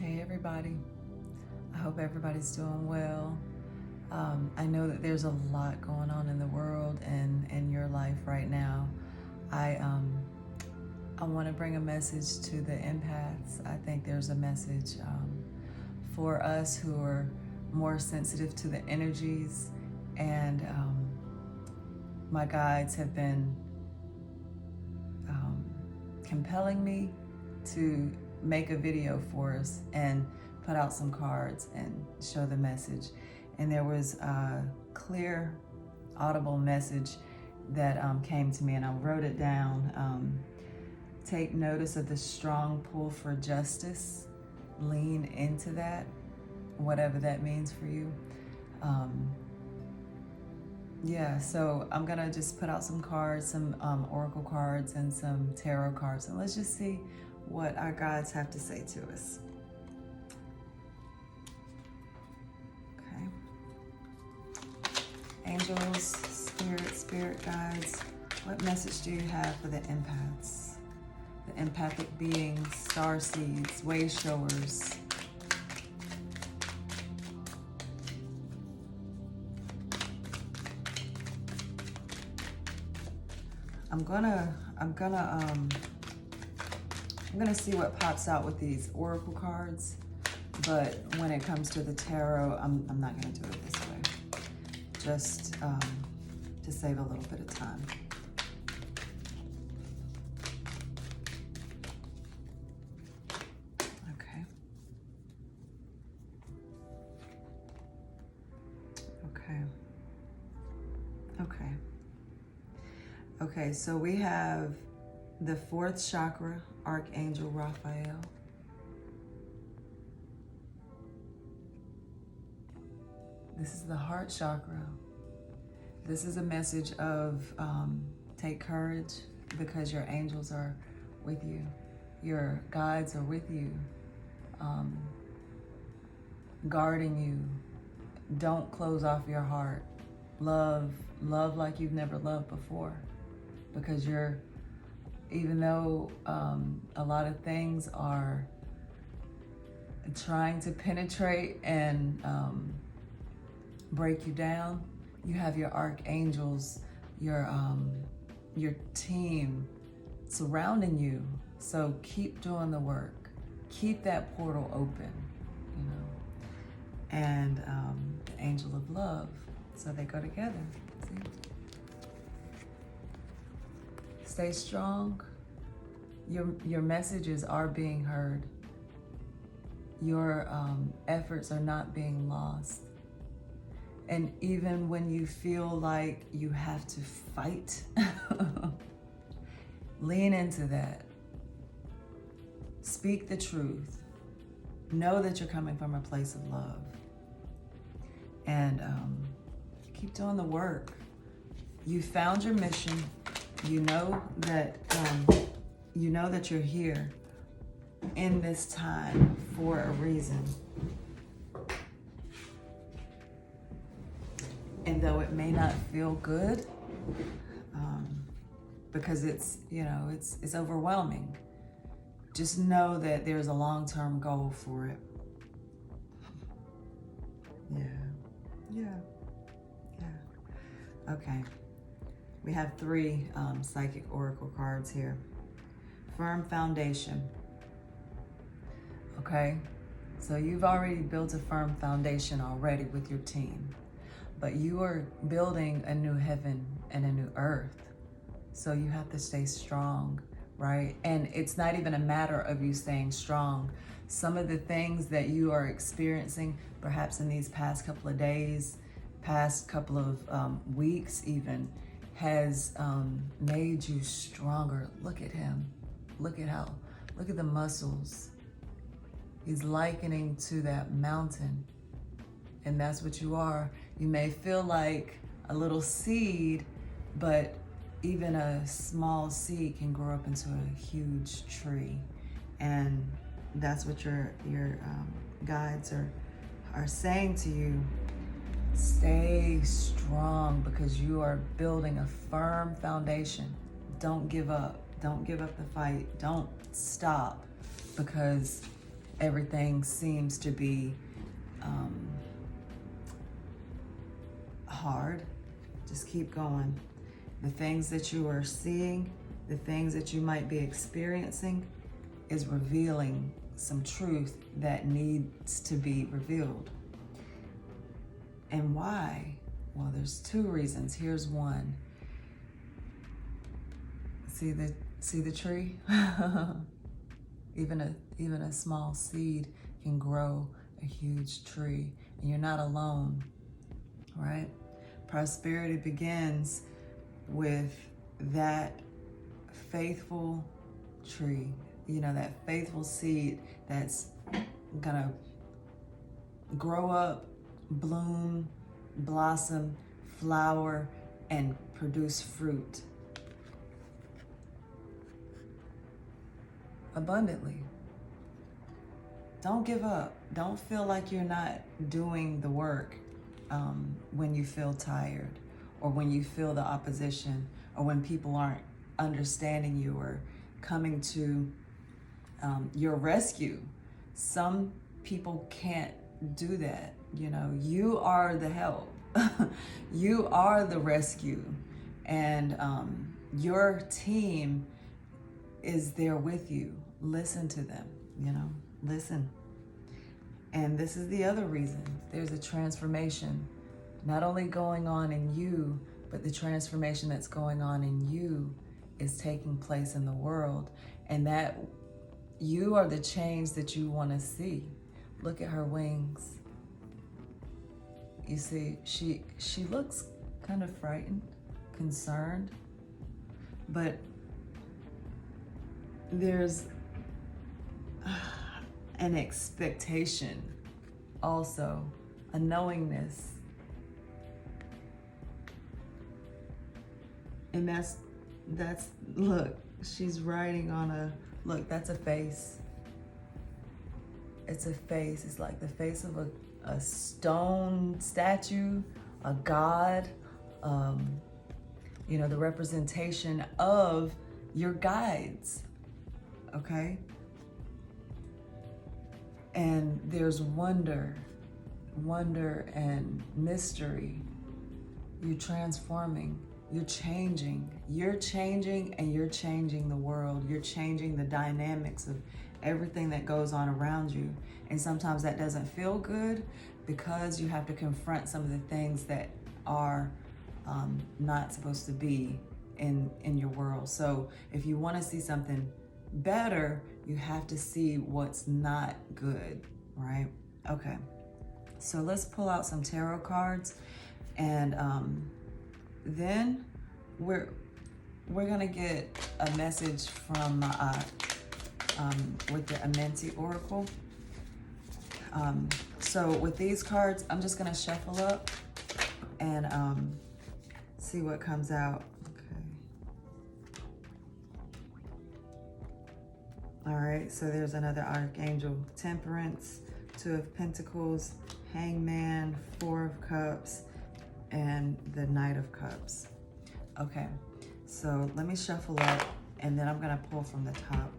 Hey everybody, I hope everybody's doing well. I know that there's a lot going on in the world and in your life right now. I want to bring a message to the empaths. I think there's a message for us who are more sensitive to the energies, and my guides have been compelling me to make a video for us and put out some cards and show the message. And there was a clear, audible message that came to me, and I wrote it down. Take notice of the strong pull for justice. Lean into that, whatever that means for you. Yeah, so I'm gonna just put out some cards, some oracle cards and some tarot cards, and let's just see what our guides have to say to us. Okay. Angels, spirit guides, what message do you have for the empaths? The empathic beings, star seeds, wayshowers. I'm gonna see what pops out with these oracle cards, but when it comes to the tarot, I'm not gonna do it this way, just to save a little bit of time. Okay. Okay. Okay. Okay, so we have the fourth chakra, Archangel Raphael. This is the heart chakra. This is a message of take courage, because your angels are with you. Your guides are with you, guarding you. Don't close off your heart. Love like you've never loved before, because even though a lot of things are trying to penetrate and break you down, you have your archangels, your team surrounding you. So keep doing the work. Keep that portal open, you know. And the angel of love, so they go together. See? Stay strong. Your messages are being heard. Your efforts are not being lost. And even when you feel like you have to fight, lean into that. Speak the truth. Know that you're coming from a place of love. And keep doing the work. You found your mission. You know that you're here in this time for a reason. And though it may not feel good, because it's overwhelming, just know that there's a long-term goal for it. Yeah. Okay. We have 3 psychic oracle cards here. Firm foundation. Okay, so you've already built a firm foundation already with your team, but you are building a new heaven and a new earth. So you have to stay strong, right? And it's not even a matter of you staying strong. Some of the things that you are experiencing, perhaps in these past couple of days, past couple of weeks even, has made you stronger. Look at him. Look at the muscles. He's likening to that mountain. And that's what you are. You may feel like a little seed, but even a small seed can grow up into a huge tree. And that's what your guides are saying to you. Stay strong, because you are building a firm foundation. Don't give up. Don't give up the fight. Don't stop, because everything seems to be hard, just keep going. The things that you are seeing, the things that you might be experiencing is revealing some truth that needs to be revealed. And why? Well, there's two reasons. Here's one. See the tree? Even a small seed can grow a huge tree, and you're not alone, right? Prosperity begins with that faithful tree, that faithful seed that's gonna grow up, bloom, blossom, flower, and produce fruit abundantly. Don't give up. Don't feel like you're not doing the work when you feel tired, or when you feel the opposition, or when people aren't understanding you or coming to your rescue. Some people can't do that. You are the help. You are the rescue, and your team is there with you. Listen to them, listen. And this is the other reason. There's a transformation not only going on in you, but the transformation that's going on in you is taking place in the world, and that you are the change that you want to see. Look at her wings. You see, she looks kind of frightened, concerned, but there's an expectation, also a knowingness, and that's look, she's writing on that's a face. It's a face. It's like the face of a stone statue, a god, the representation of your guides, okay? And there's wonder and mystery. You're transforming, you're changing, and you're changing the world. You're changing the dynamics of everything that goes on around you. And sometimes that doesn't feel good, because you have to confront some of the things that are not supposed to be in your world. So if you want to see something better, you have to see what's not good, right? Okay, so let's pull out some tarot cards, and then we're gonna get a message from with the Amenity Oracle. So with these cards, I'm just gonna shuffle up and see what comes out. All right, so there's another Archangel, Temperance, Two of Pentacles, Hangman, Four of Cups, and the Knight of Cups. Okay, so let me shuffle up, and then I'm gonna pull from the top,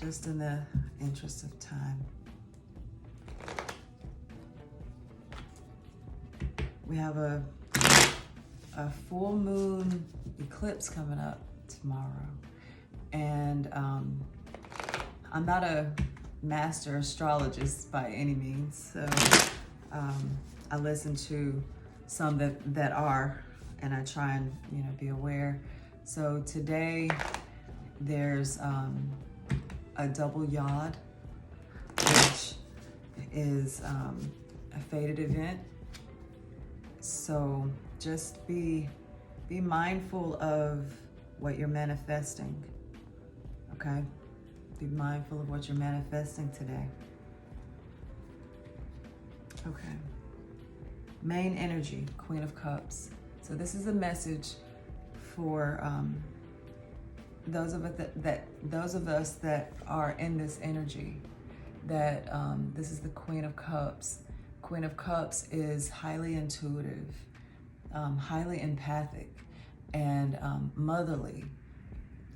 just in the interest of time. We have a full moon eclipse coming up tomorrow. And I'm not a master astrologist by any means, so I listen to some that are, and I try and be aware. So today there's a double yod, which is a fated event. So just be mindful of what you're manifesting. Okay, be mindful of what you're manifesting today. Okay, main energy, Queen of Cups. So this is a message for those of us that are in this energy. That this is the Queen of Cups. Queen of Cups is highly intuitive, highly empathic, and motherly.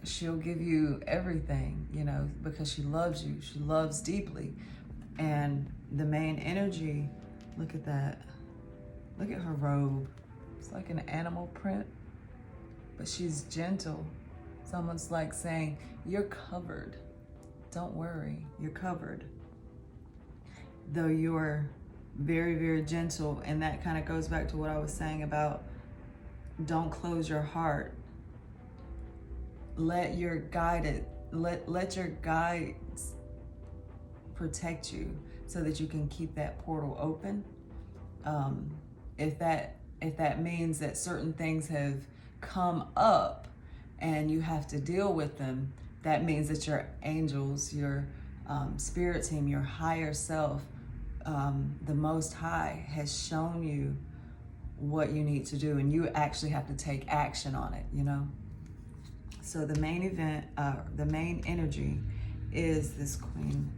she'll give you everything, you know, because she loves you. She loves deeply. And the main energy, look at that. Look at her robe. It's like an animal print, but she's gentle. It's almost like saying, you're covered. Don't worry, you're covered. Though you're very, very gentle, and that kind of goes back to what I was saying about don't close your heart. Let your guides protect you so that you can keep that portal open. If that means that certain things have come up and you have to deal with them, that means that your angels, your spirit team, your higher self, the Most High has shown you what you need to do, and you actually have to take action on it, you know? So the main event, the main energy is this Queen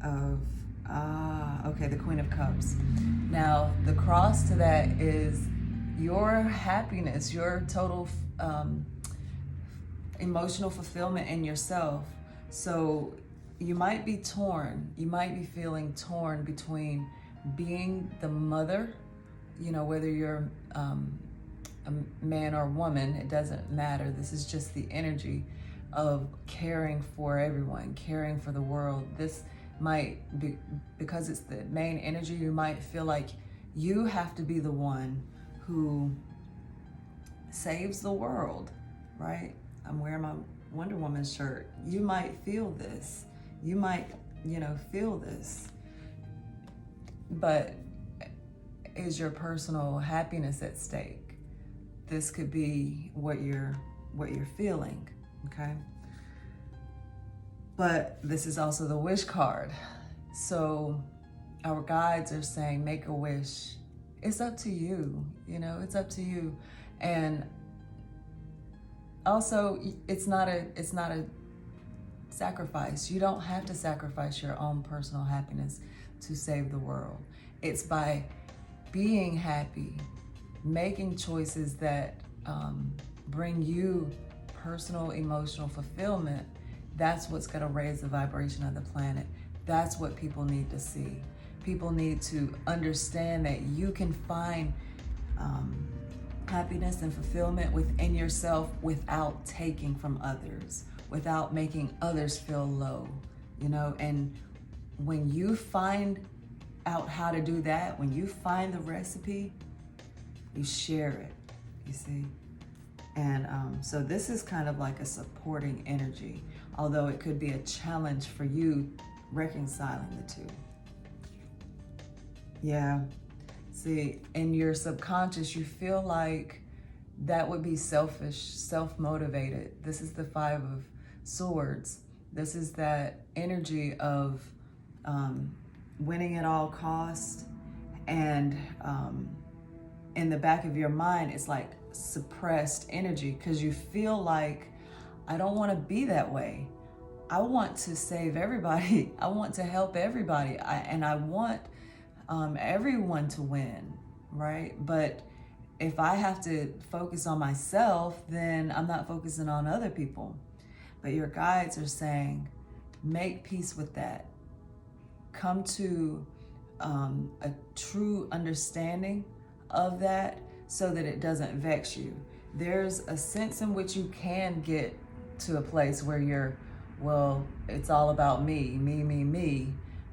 of, the Queen of Cups. Now, the cross to that is your happiness, your total emotional fulfillment in yourself. So you might be torn. You might be feeling torn between being the mother, you know, whether you're a man or a woman, it doesn't matter. This is just the energy of caring for everyone, caring for the world. This might be, because it's the main energy, you might feel like you have to be the one who saves the world, right? I'm wearing my Wonder Woman shirt. You might feel this. You might, you know, feel this. But is your personal happiness at stake? This could be what you're feeling, okay? But this is also the wish card. So our guides are saying, make a wish. It's up to you, you know, it's up to you. And also, it's not a sacrifice. You don't have to sacrifice your own personal happiness to save the world. It's by being happy, making choices that bring you personal emotional fulfillment. That's what's going to raise the vibration of the planet. That's what people need to see. People need to understand that you can find happiness and fulfillment within yourself without taking from others, without making others feel low, you know? And when you find out how to do that, when you find the recipe, you share it, you see? And so this is kind of like a supporting energy, although it could be a challenge for you reconciling the two. Yeah. See, in your subconscious, you feel like that would be selfish, self-motivated. This is the 5 of Swords. This is that energy of winning at all costs. And in the back of your mind, it's like suppressed energy because you feel like, I don't want to be that way. I want to save everybody. I want to help everybody. And I want everyone to win, right? But if I have to focus on myself, then I'm not focusing on other people. But your guides are saying, make peace with that. Come to a true understanding of that so that it doesn't vex you. There's a sense in which you can get to a place where you're, well, it's all about me,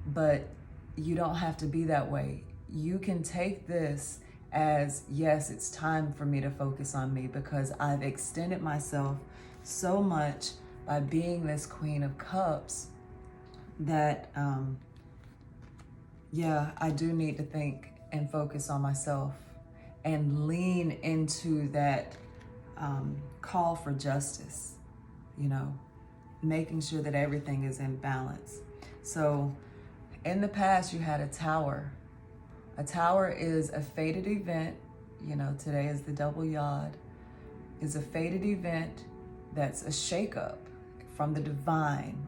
but you don't have to be that way. You can take this as, yes, it's time for me to focus on me because I've extended myself so much by being this Queen of Cups that, I do need to think and focus on myself and lean into that call for justice, you know, making sure that everything is in balance. So in the past, you had a tower. A tower is a fated event. You know, today is the double yod. Is a fated event that's a shakeup from the divine,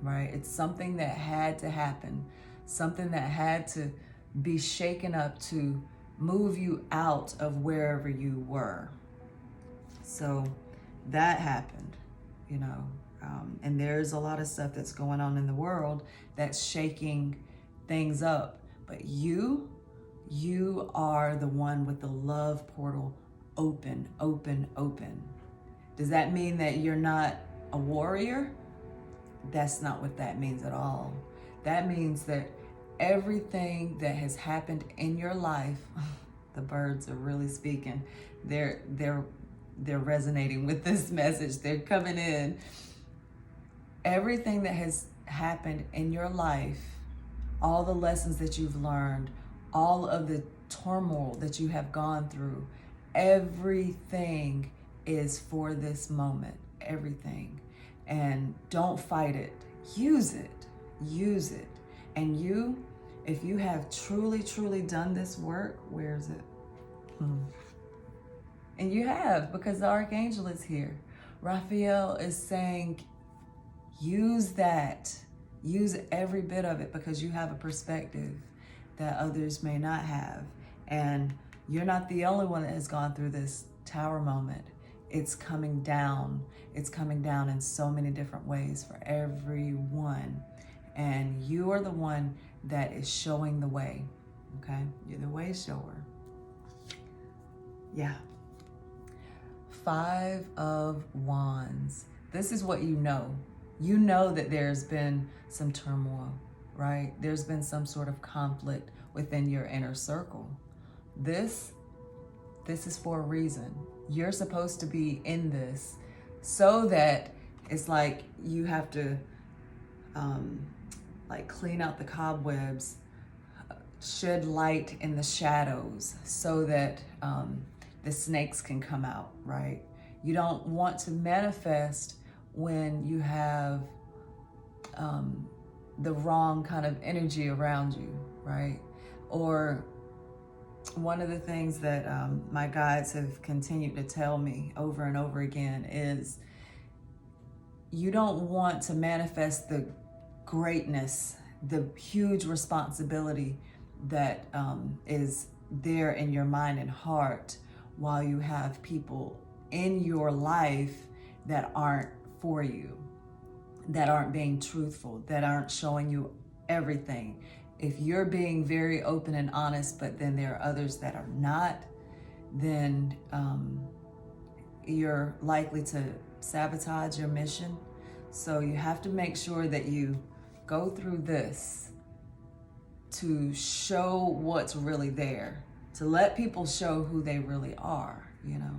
right? It's something that had to happen, something that had to be shaken up to move you out of wherever you were. So that happened, you know. And there's a lot of stuff that's going on in the world that's shaking things up. But you are the one with the love portal open, open, open. Does that mean that you're not a warrior? That's not what that means at all. That means that everything that has happened in your life, the birds are really speaking. They're resonating with this message. They're coming in. Everything that has happened in your life, all the lessons that you've learned, all of the turmoil that you have gone through, everything is for this moment. Everything. And don't fight it. Use it. Use it. And you, if you have truly, truly done this work, where is it? And you have, because the Archangel is here. Raphael is saying, use that. Use every bit of it, because you have a perspective that others may not have. And you're not the only one that has gone through this tower moment. It's coming down. It's coming down in so many different ways for everyone. And you are the one that is showing the way. Okay? You're the way shower. Yeah. 5 of Wands. This is what you know. You know that there's been some turmoil, right? There's been some sort of conflict within your inner circle. This is for a reason. You're supposed to be in this so that it's like you have to like clean out the cobwebs, shed light in the shadows so that the snakes can come out, right? You don't want to manifest when you have the wrong kind of energy around you, right? Or one of the things that my guides have continued to tell me over and over again is you don't want to manifest the greatness, the huge responsibility that is there in your mind and heart while you have people in your life that aren't for you, that aren't being truthful, that aren't showing you everything. If you're being very open and honest, but then there are others that are not, then you're likely to sabotage your mission. So you have to make sure that you go through this to show what's really there, to let people show who they really are, you know.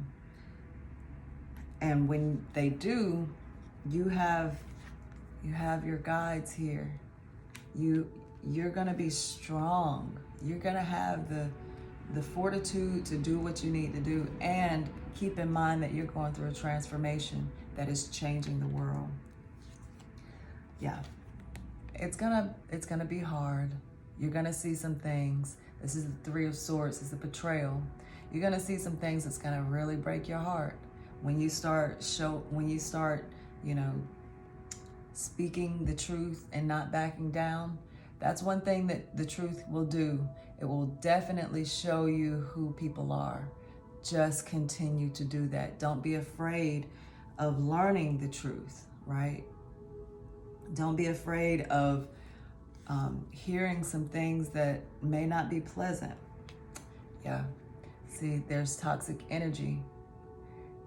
And when they do, you have your guides here. You're gonna be strong. You're gonna have the fortitude to do what you need to do, and keep in mind that you're going through a transformation that is changing the world. Yeah, it's gonna be hard. You're gonna see some things. This is the 3 of Swords. It's a betrayal. You're gonna see some things that's gonna really break your heart when you start, you know, speaking the truth and not backing down. That's one thing that the truth will do. It will definitely show you who people are. Just continue to do that. Don't be afraid of learning the truth, right? Don't be afraid of hearing some things that may not be pleasant. Yeah. See, there's toxic energy.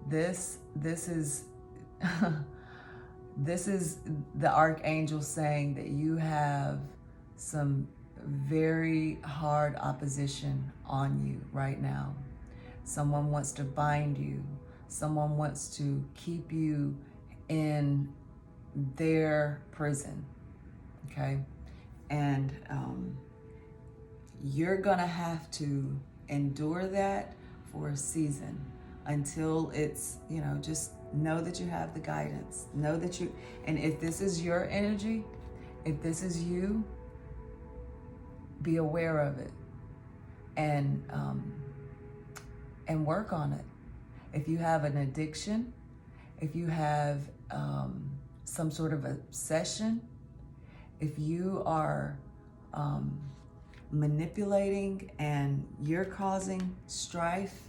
This is this is the Archangel saying that you have some very hard opposition on you right now. Someone wants to bind you. Someone wants to keep you in their prison, okay? And you're gonna have to endure that for a season until it's, you know, just know that you have the guidance. Know that you, and if this is your energy, if this is you, be aware of it and work on it. If you have an addiction, if you have some sort of obsession, if you are manipulating and you're causing strife,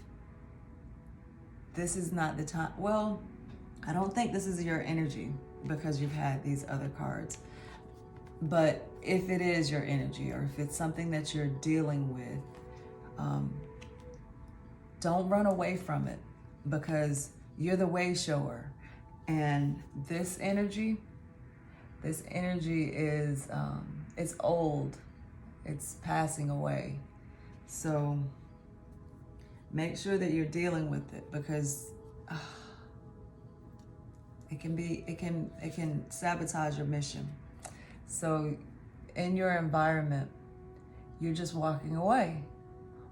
this is not the time. Well, I don't think this is your energy because you've had these other cards. But if it is your energy, or if it's something that you're dealing with, don't run away from it, because you're the Wayshower. And this energy is, it's old. It's passing away. So make sure that you're dealing with it, because it can sabotage your mission. So in your environment, you're just walking away.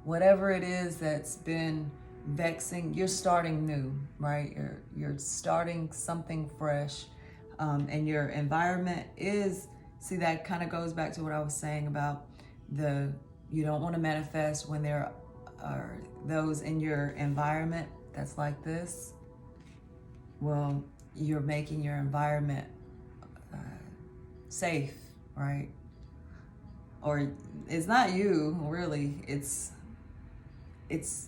Whatever it is that's been vexing, you're starting new, right? You're starting something fresh. And your environment is, see, that kind of goes back to what I was saying about you don't want to manifest when there are those in your environment that's like this. Well, you're making your environment safe, right? Or it's not you, really, it's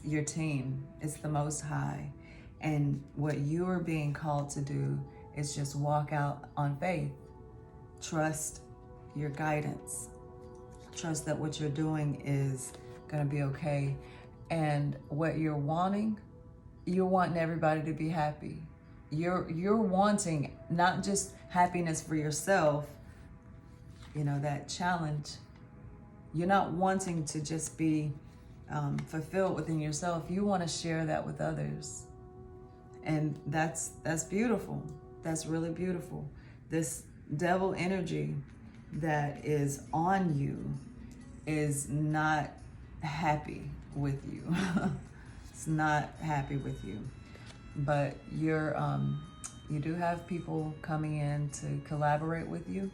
your team, it's the Most High. And what you are being called to do is just walk out on faith. Trust your guidance. Trust that what you're doing is gonna be okay. And what you're wanting everybody to be happy. You're wanting not just happiness for yourself, that challenge. You're not wanting to just be fulfilled within yourself. You want to share that with others. And that's beautiful. That's really beautiful. This devil energy that is on you is not happy with you. It's not happy with you. But you do have people coming in to collaborate with you.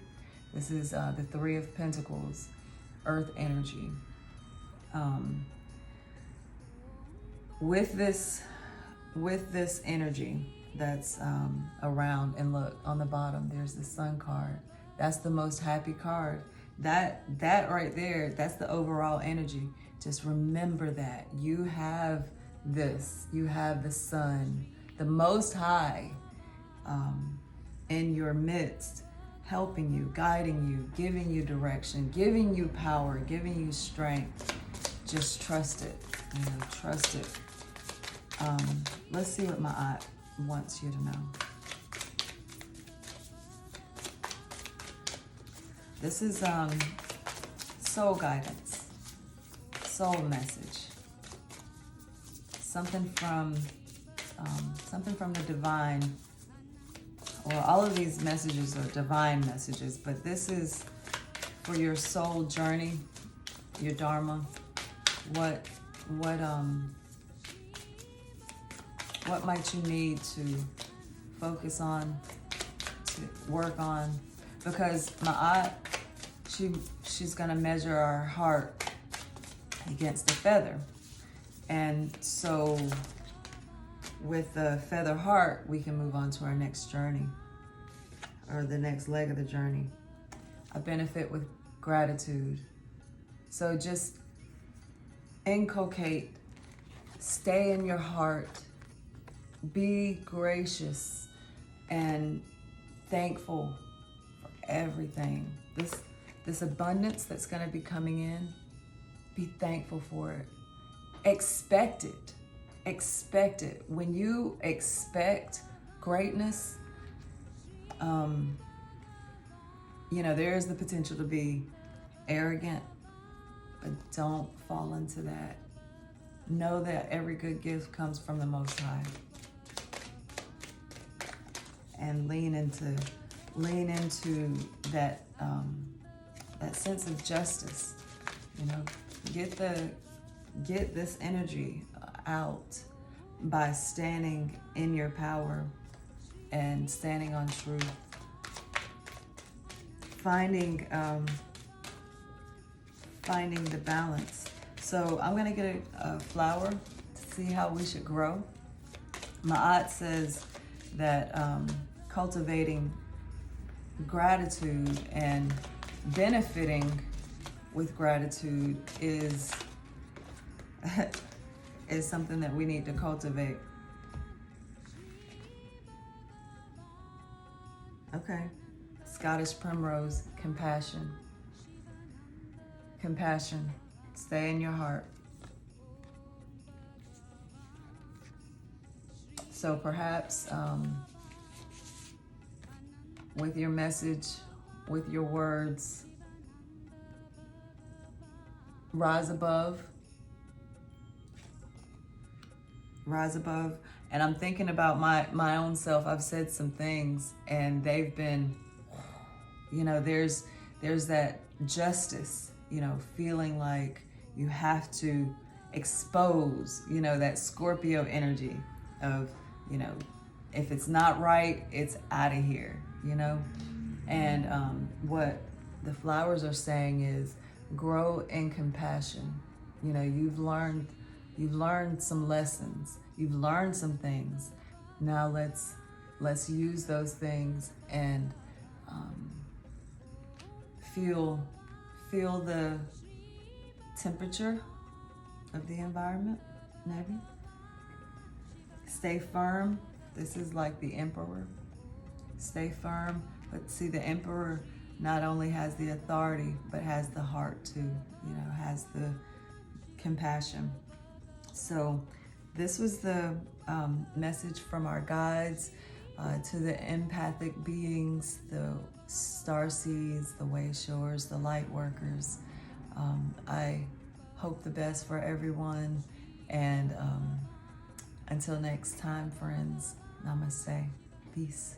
This is the Three of Pentacles, Earth energy. With this energy that's around, and look on the bottom, there's the Sun card. That's the most happy card. That right there, that's the overall energy. Just remember that you have this. You have the Sun, the Most High, in your midst, helping you, guiding you, giving you direction, giving you power, giving you strength. Just trust it. Trust it. Let's see what my aunt wants you to know. This is soul guidance, soul message. Something from the divine. Well, all of these messages are divine messages, but this is for your soul journey, your dharma. What might you need to focus on, to work on? Because my aunt, she's gonna measure our heart against the feather. And so with the feather heart, we can move on to our next journey, or the next leg of the journey. A benefit with gratitude. So just inculcate, stay in your heart, be gracious and thankful for everything. This abundance that's going to be coming in, be thankful for it. Expect it. Expect it. When you expect greatness, there is the potential to be arrogant, but don't fall into that. Know that every good gift comes from the Most High. And lean into that that sense of justice. Get this energy out by standing in your power and standing on truth. Finding the balance. So I'm gonna get a flower to see how we should grow. Ma'at says that cultivating gratitude and benefiting with gratitude is something that we need to cultivate. Okay. Scottish primrose, compassion. Compassion. Stay in your heart. So perhaps with your message, with your words, rise above. Rise above. And I'm thinking about my own self. I've said some things and they've been, you know, there's that justice, you know, feeling like you have to expose, you know, that Scorpio energy of, you know, if it's not right, it's out of here, you know? And what the flowers are saying is grow in compassion. You know, you've learned some lessons. You've learned some things. Now let's use those things and feel the temperature of the environment, maybe. Stay firm. This is like the emperor. Stay firm. But see, the emperor not only has the authority, but has the heart too, you know, has the compassion. So this was the message from our guides to the empathic beings, the starseeds, the wayshowers, the lightworkers. I hope the best for everyone. And until next time, friends, namaste. Peace.